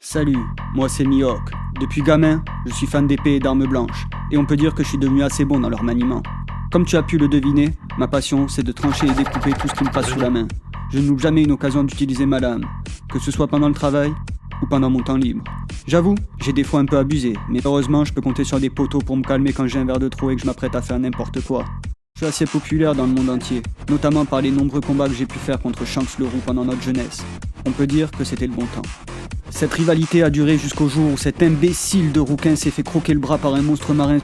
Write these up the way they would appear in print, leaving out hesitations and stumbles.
Salut, moi c'est Mihawk. Depuis gamin, je suis fan d'épée et d'armes blanches, et on peut dire que je suis devenu assez bon dans leur maniement. Comme tu as pu le deviner, ma passion c'est de trancher et découper tout ce qui me passe sous la main. Je ne loupe jamais une occasion d'utiliser ma lame, que ce soit pendant le travail ou pendant mon temps libre. J'avoue, j'ai des fois un peu abusé, mais heureusement je peux compter sur des poteaux pour me calmer quand j'ai un verre de trop et que je m'apprête à faire n'importe quoi. Je suis assez populaire dans le monde entier, notamment par les nombreux combats que j'ai pu faire contre Shanks le Roux pendant notre jeunesse. On peut dire que c'était le bon temps. Cette rivalité a duré jusqu'au jour où cet imbécile de rouquin s'est fait croquer le bras par un monstre marin.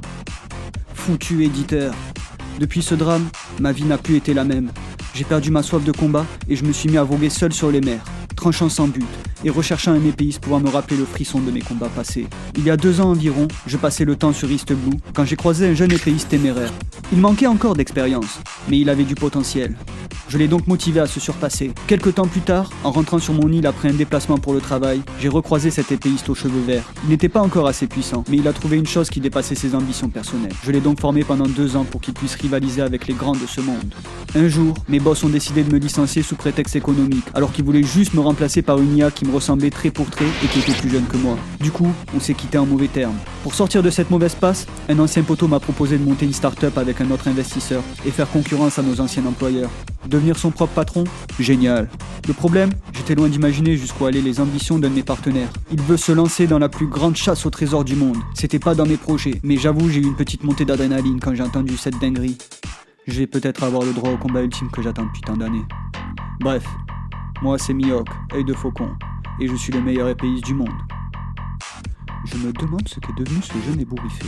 Foutu éditeur. Depuis ce drame, ma vie n'a plus été la même. J'ai perdu ma soif de combat et je me suis mis à voguer seul sur les mers, tranchant sans but et recherchant un épéiste pouvant me rappeler le frisson de mes combats passés. Il y a 2 ans environ, je passais le temps sur East Blue quand j'ai croisé un jeune épéiste téméraire. Il manquait encore d'expérience, mais il avait du potentiel. Je l'ai donc motivé à se surpasser. Quelque temps plus tard, en rentrant sur mon île après un déplacement pour le travail, j'ai recroisé cet épéiste aux cheveux verts. Il n'était pas encore assez puissant, mais il a trouvé une chose qui dépassait ses ambitions personnelles. Je l'ai donc formé pendant 2 ans pour qu'il puisse rivaliser avec les grands de ce monde. Un jour, mes boss ont décidé de me licencier sous prétexte économique, alors qu'ils voulaient juste me remplacer par une IA qui me ressemblait trait pour trait et qui était plus jeune que moi. Du coup, on s'est quitté en mauvais termes. Pour sortir de cette mauvaise passe, un ancien poteau m'a proposé de monter une start-up avec un autre investisseur et faire concurrence à nos anciens employeurs. Devenir son propre patron? Génial. Le problème, j'étais loin d'imaginer jusqu'où allaient les ambitions d'un de mes partenaires. Il veut se lancer dans la plus grande chasse au trésor du monde. C'était pas dans mes projets, mais j'avoue j'ai eu une petite montée d'adrénaline quand j'ai entendu cette dinguerie. Je vais peut-être avoir le droit au combat ultime que j'attends depuis tant d'années. Bref, moi c'est Mihawk, œil de faucon, et je suis le meilleur épéiste du monde. Je me demande ce qu'est devenu ce jeune ébouriffé.